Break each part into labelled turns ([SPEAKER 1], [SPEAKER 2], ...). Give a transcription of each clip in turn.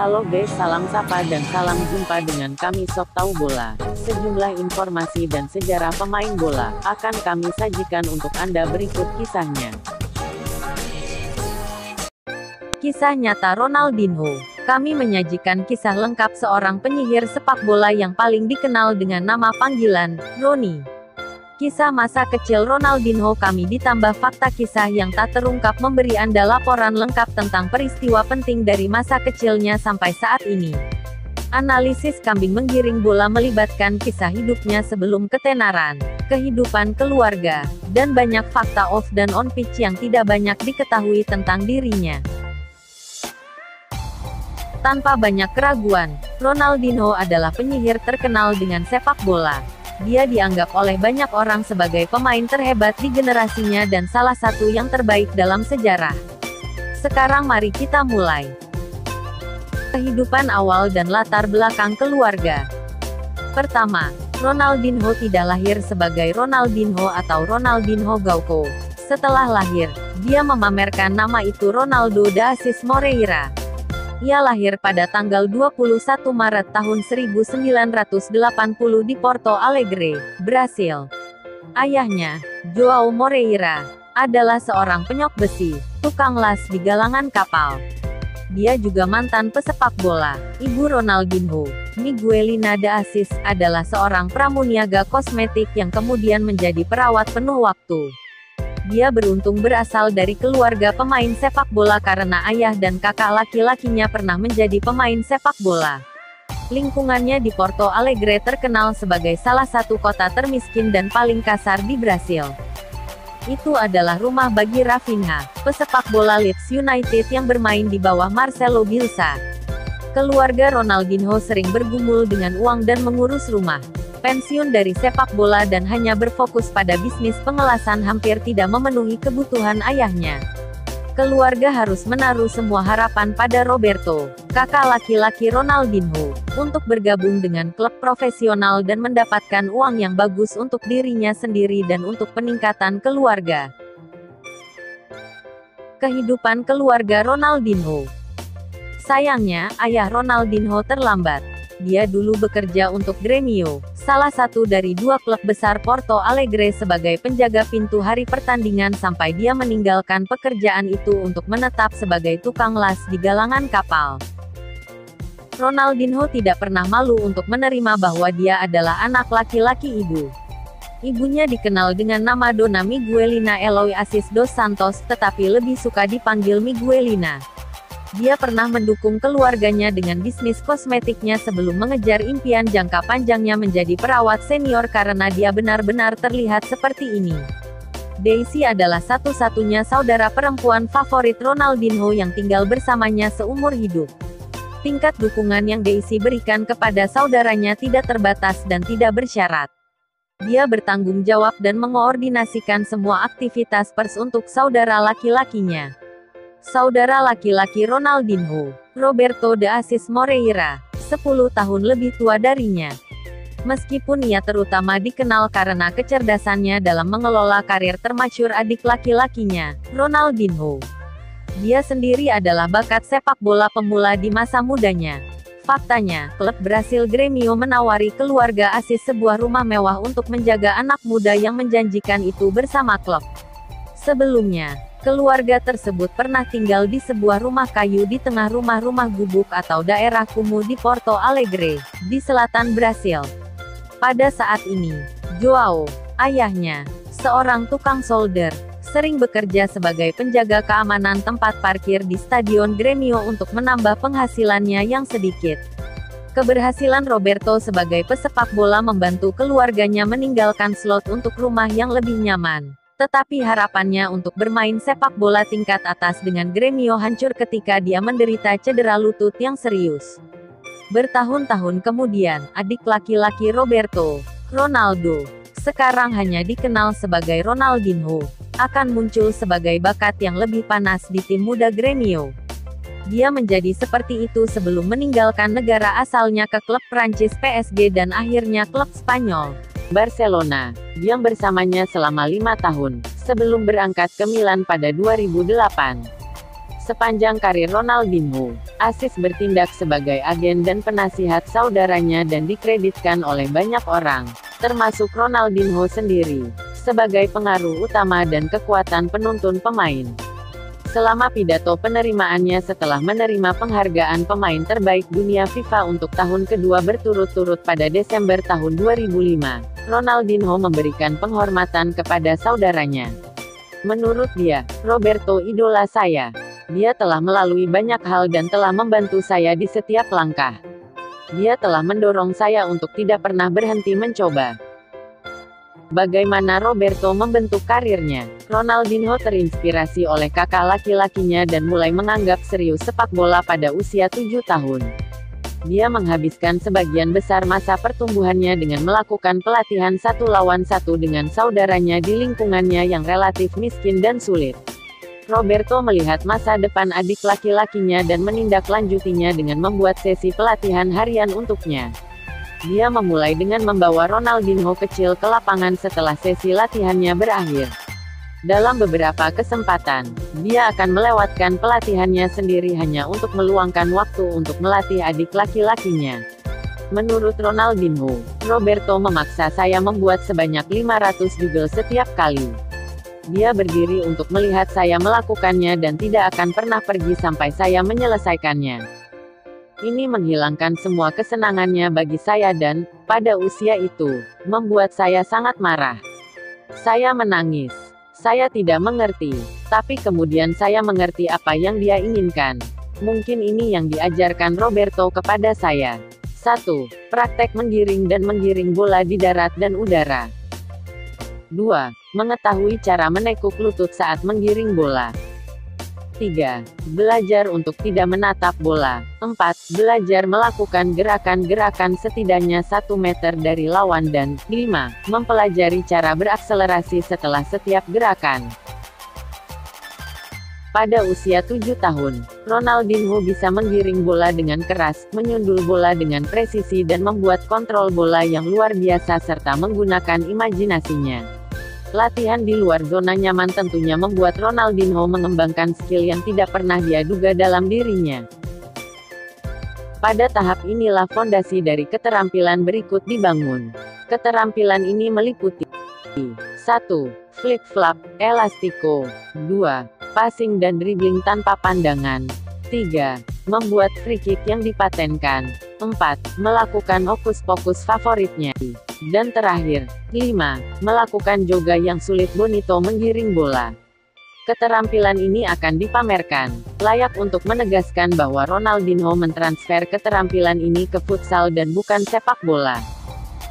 [SPEAKER 1] Halo guys, salam sapa dan salam jumpa dengan kami Sok Tahu Bola. Sejumlah informasi dan sejarah pemain bola akan kami sajikan untuk Anda berikut kisahnya.
[SPEAKER 2] Kisah nyata Ronaldinho. Kami menyajikan kisah lengkap seorang penyihir sepak bola yang paling dikenal dengan nama panggilan Roni. Kisah masa kecil Ronaldinho kami ditambah fakta kisah yang tak terungkap memberi Anda laporan lengkap tentang peristiwa penting dari masa kecilnya sampai saat ini. Analisis kambing menggiring bola melibatkan kisah hidupnya sebelum ketenaran, kehidupan keluarga, dan banyak fakta off dan on pitch yang tidak banyak diketahui tentang dirinya. Tanpa banyak keraguan, Ronaldinho adalah penyihir terkenal dengan sepak bola. Dia dianggap oleh banyak orang sebagai pemain terhebat di generasinya dan salah satu yang terbaik dalam sejarah. Sekarang mari kita mulai. Kehidupan awal dan latar belakang keluarga. Pertama, Ronaldinho tidak lahir sebagai Ronaldinho atau Ronaldinho Gaucho. Setelah lahir, dia memamerkan nama itu Ronaldo da Assis Moreira. Ia lahir pada tanggal 21 Maret tahun 1980 di Porto Alegre, Brasil. Ayahnya, João Moreira, adalah seorang penyok besi, tukang las di galangan kapal. Dia juga mantan pesepak bola. Ibu Ronaldinho, Miguelina da Assis, adalah seorang pramuniaga kosmetik yang kemudian menjadi perawat penuh waktu. Dia beruntung berasal dari keluarga pemain sepak bola karena ayah dan kakak laki-lakinya pernah menjadi pemain sepak bola. Lingkungannya di Porto Alegre terkenal sebagai salah satu kota termiskin dan paling kasar di Brasil. Itu adalah rumah bagi Rafinha, pesepak bola Leeds United yang bermain di bawah Marcelo Bielsa. Keluarga Ronaldinho sering bergumul dengan uang dan mengurus rumah. Pensiun dari sepak bola dan hanya berfokus pada bisnis pengelasan hampir tidak memenuhi kebutuhan ayahnya. Keluarga harus menaruh semua harapan pada Roberto, kakak laki-laki Ronaldinho, untuk bergabung dengan klub profesional dan mendapatkan uang yang bagus untuk dirinya sendiri dan untuk peningkatan keluarga. Kehidupan keluarga Ronaldinho. Sayangnya, ayah Ronaldinho terlambat. Dia dulu bekerja untuk Grêmio, salah satu dari dua klub besar Porto Alegre sebagai penjaga pintu hari pertandingan sampai dia meninggalkan pekerjaan itu untuk menetap sebagai tukang las di galangan kapal. Ronaldinho tidak pernah malu untuk menerima bahwa dia adalah anak laki-laki ibu. Ibunya dikenal dengan nama Dona Miguelina Eloy Assis dos Santos, tetapi lebih suka dipanggil Miguelina. Dia pernah mendukung keluarganya dengan bisnis kosmetiknya sebelum mengejar impian jangka panjangnya menjadi perawat senior karena dia benar-benar terlihat seperti ini. Daisy adalah satu-satunya saudara perempuan favorit Ronaldinho yang tinggal bersamanya seumur hidup. Tingkat dukungan yang Daisy berikan kepada saudaranya tidak terbatas dan tidak bersyarat. Dia bertanggung jawab dan mengoordinasikan semua aktivitas pers untuk saudara laki-lakinya. Saudara laki-laki Ronaldinho, Roberto da Assis Moreira, 10 tahun lebih tua darinya. Meskipun ia terutama dikenal karena kecerdasannya dalam mengelola karir termasyhur adik laki-lakinya, Ronaldinho. Dia sendiri adalah bakat sepak bola pemula di masa mudanya. Faktanya, klub Brasil Grêmio menawari keluarga Assis sebuah rumah mewah untuk menjaga anak muda yang menjanjikan itu bersama klub. Sebelumnya, keluarga tersebut pernah tinggal di sebuah rumah kayu di tengah rumah-rumah gubuk atau daerah kumuh di Porto Alegre, di selatan Brasil. Pada saat ini, João, ayahnya, seorang tukang solder, sering bekerja sebagai penjaga keamanan tempat parkir di Stadion Grêmio untuk menambah penghasilannya yang sedikit. Keberhasilan Roberto sebagai pesepak bola membantu keluarganya meninggalkan slot untuk rumah yang lebih nyaman. Tetapi harapannya untuk bermain sepak bola tingkat atas dengan Grêmio hancur ketika dia menderita cedera lutut yang serius. Bertahun-tahun kemudian, adik laki-laki Roberto, Ronaldo, sekarang hanya dikenal sebagai Ronaldinho, akan muncul sebagai bakat yang lebih panas di tim muda Grêmio. Dia menjadi seperti itu sebelum meninggalkan negara asalnya ke klub Prancis PSG dan akhirnya klub Spanyol,
[SPEAKER 1] Barcelona, yang bersamanya selama 5 tahun, sebelum berangkat ke Milan pada 2008. Sepanjang karir Ronaldinho, Aziz bertindak sebagai agen dan penasihat saudaranya dan dikreditkan oleh banyak orang, termasuk Ronaldinho sendiri, sebagai pengaruh utama dan kekuatan penuntun pemain. Selama pidato penerimaannya setelah menerima penghargaan pemain terbaik dunia FIFA untuk tahun kedua berturut-turut pada Desember tahun 2005, Ronaldinho memberikan penghormatan kepada saudaranya. Menurut dia, "Roberto idola saya. Dia telah melalui banyak hal dan telah membantu saya di setiap langkah. Dia telah mendorong saya untuk tidak pernah berhenti mencoba." Bagaimana Roberto membentuk karirnya? Ronaldinho terinspirasi oleh kakak laki-lakinya dan mulai menganggap serius sepak bola pada usia 7 tahun. Dia menghabiskan sebagian besar masa pertumbuhannya dengan melakukan pelatihan 1 lawan 1 dengan saudaranya di lingkungannya yang relatif miskin dan sulit. Roberto melihat masa depan adik laki-lakinya dan menindaklanjutinya dengan membuat sesi pelatihan harian untuknya. Dia memulai dengan membawa Ronaldinho kecil ke lapangan setelah sesi latihannya berakhir. Dalam beberapa kesempatan, dia akan melewatkan pelatihannya sendiri hanya untuk meluangkan waktu untuk melatih adik laki-lakinya. Menurut Ronaldinho, "Roberto memaksa saya membuat sebanyak 500 juggle setiap kali. Dia berdiri untuk melihat saya melakukannya dan tidak akan pernah pergi sampai saya menyelesaikannya. Ini menghilangkan semua kesenangannya bagi saya dan, pada usia itu, membuat saya sangat marah. Saya menangis. Saya tidak mengerti. Tapi kemudian saya mengerti apa yang dia inginkan. Mungkin ini yang diajarkan Roberto kepada saya. 1. Praktek menggiring dan menggiring bola di darat dan udara. 2. Mengetahui cara menekuk lutut saat menggiring bola. 3. Belajar untuk tidak menatap bola. 4. Belajar melakukan gerakan-gerakan setidaknya 1 meter dari lawan dan 5. Mempelajari cara berakselerasi setelah setiap gerakan." Pada usia 7 tahun, Ronaldinho bisa menggiring bola dengan keras, menyundul bola dengan presisi dan membuat kontrol bola yang luar biasa serta menggunakan imajinasinya. Latihan di luar zona nyaman tentunya membuat Ronaldinho mengembangkan skill yang tidak pernah dia duga dalam dirinya. Pada tahap inilah fondasi dari keterampilan berikut dibangun. Keterampilan ini meliputi 1. Flip-flap, elastiko. 2. Passing dan dribbling tanpa pandangan. 3. Membuat free kick yang dipatenkan. 4. Melakukan hokus-pokus favoritnya. Dan terakhir, 5. Melakukan joga yang sulit bonito menggiring bola. Keterampilan ini akan dipamerkan, layak untuk menegaskan bahwa Ronaldinho mentransfer keterampilan ini ke futsal dan bukan sepak bola.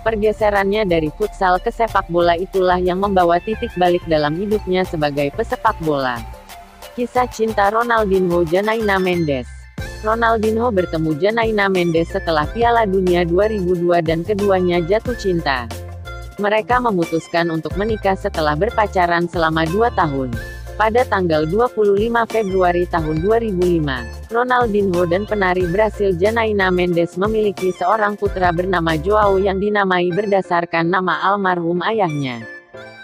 [SPEAKER 1] Pergeserannya dari futsal ke sepak bola itulah yang membawa titik balik dalam hidupnya sebagai pesepak bola. Kisah cinta Ronaldinho Janaina Mendes. Ronaldinho bertemu Janaina Mendes setelah Piala Dunia 2002 dan keduanya jatuh cinta. Mereka memutuskan untuk menikah setelah berpacaran selama 2 tahun. Pada tanggal 25 Februari tahun 2005, Ronaldinho dan penari Brasil Janaina Mendes memiliki seorang putra bernama Joao yang dinamai berdasarkan nama almarhum ayahnya.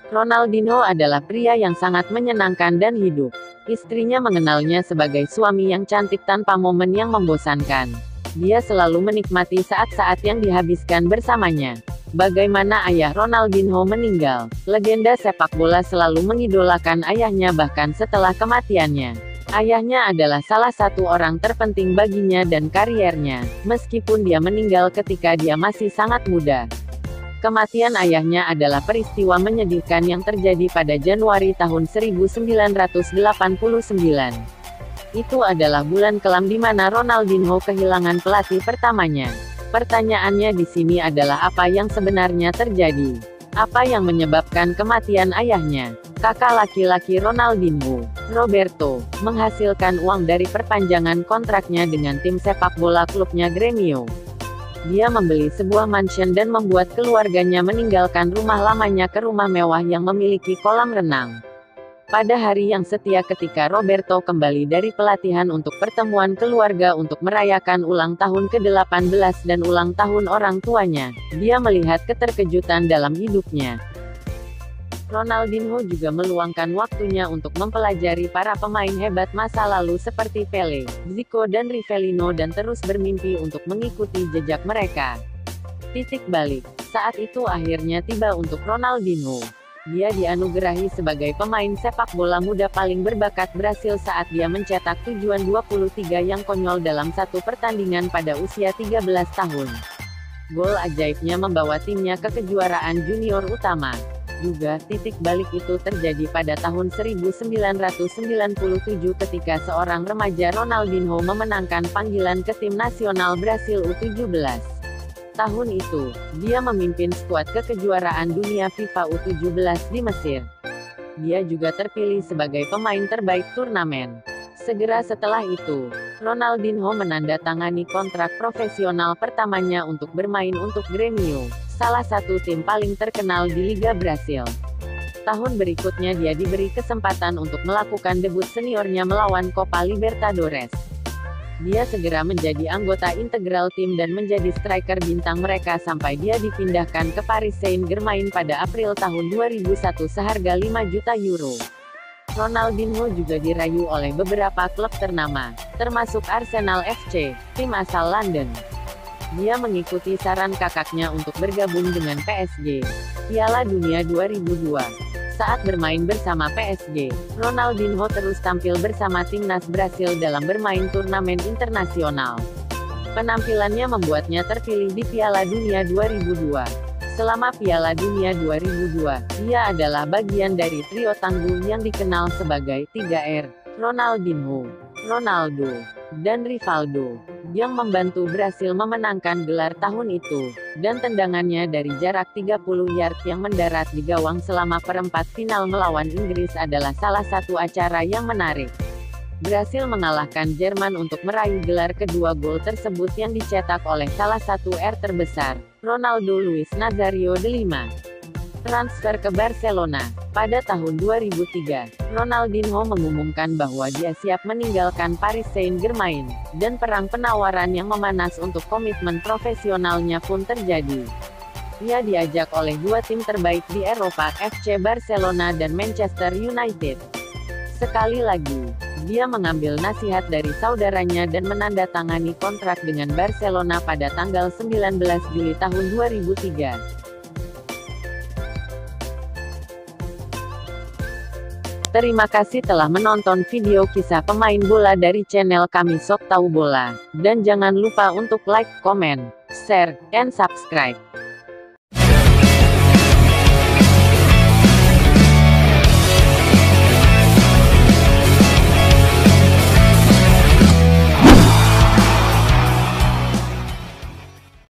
[SPEAKER 1] Ronaldinho adalah pria yang sangat menyenangkan dan hidup. Istrinya mengenalnya sebagai suami yang cantik tanpa momen yang membosankan. Dia selalu menikmati saat-saat yang dihabiskan bersamanya. Bagaimana ayah Ronaldinho meninggal? Legenda sepak bola selalu mengidolakan ayahnya bahkan setelah kematiannya. Ayahnya adalah salah satu orang terpenting baginya dan kariernya, meskipun dia meninggal ketika dia masih sangat muda. Kematian ayahnya adalah peristiwa menyedihkan yang terjadi pada Januari tahun 1989. Itu adalah bulan kelam di mana Ronaldinho kehilangan pelatih pertamanya. Pertanyaannya di sini adalah apa yang sebenarnya terjadi? Apa yang menyebabkan kematian ayahnya? Kakak laki-laki Ronaldinho, Roberto, menghasilkan uang dari perpanjangan kontraknya dengan tim sepak bola klubnya Grêmio. Dia membeli sebuah mansion dan membuat keluarganya meninggalkan rumah lamanya ke rumah mewah yang memiliki kolam renang. Pada hari yang setia ketika Roberto kembali dari pelatihan untuk pertemuan keluarga untuk merayakan ulang tahun ke-18 dan ulang tahun orang tuanya, dia melihat keterkejutan dalam hidupnya. Ronaldinho juga meluangkan waktunya untuk mempelajari para pemain hebat masa lalu seperti Pele, Zico dan Rivellino dan terus bermimpi untuk mengikuti jejak mereka. Titik balik. Saat itu akhirnya tiba untuk Ronaldinho. Dia dianugerahi sebagai pemain sepak bola muda paling berbakat Brasil saat dia mencetak tujuan 23 yang konyol dalam satu pertandingan pada usia 13 tahun. Gol ajaibnya membawa timnya ke kejuaraan junior utama. Juga, titik balik itu terjadi pada tahun 1997 ketika seorang remaja Ronaldinho memenangkan panggilan ke tim nasional Brasil U17. Tahun itu, dia memimpin skuad ke kejuaraan dunia FIFA U17 di Mesir. Dia juga terpilih sebagai pemain terbaik turnamen. Segera setelah itu, Ronaldinho menandatangani kontrak profesional pertamanya untuk bermain untuk Grêmio, salah satu tim paling terkenal di Liga Brasil. Tahun berikutnya dia diberi kesempatan untuk melakukan debut seniornya melawan Copa Libertadores. Dia segera menjadi anggota integral tim dan menjadi striker bintang mereka sampai dia dipindahkan ke Paris Saint-Germain pada April tahun 2001 seharga 5 juta euro. Ronaldinho juga dirayu oleh beberapa klub ternama, termasuk Arsenal FC, tim asal London. Dia mengikuti saran kakaknya untuk bergabung dengan PSG. Piala Dunia 2002. Saat bermain bersama PSG, Ronaldinho terus tampil bersama timnas Brasil dalam bermain turnamen internasional. Penampilannya membuatnya terpilih di Piala Dunia 2002. Selama Piala Dunia 2002, dia adalah bagian dari trio tangguh yang dikenal sebagai 3R, Ronaldinho, Ronaldo, dan Rivaldo, yang membantu Brasil memenangkan gelar tahun itu, dan tendangannya dari jarak 30 yard yang mendarat di gawang selama perempat final melawan Inggris adalah salah satu acara yang menarik. Brasil mengalahkan Jerman untuk meraih gelar kedua. Gol tersebut yang dicetak oleh salah satu R terbesar, Ronaldo Luis Nazario de Lima. Transfer ke Barcelona. Pada tahun 2003, Ronaldinho mengumumkan bahwa dia siap meninggalkan Paris Saint-Germain, dan perang penawaran yang memanas untuk komitmen profesionalnya pun terjadi. Ia diajak oleh dua tim terbaik di Eropa, FC Barcelona dan Manchester United. Sekali lagi, dia mengambil nasihat dari saudaranya dan menandatangani kontrak dengan Barcelona pada tanggal 19 Juli tahun 2003. Terima kasih telah menonton video kisah pemain bola dari channel kami Sok Tahu Bola. Dan jangan lupa untuk like, comment, share, and subscribe.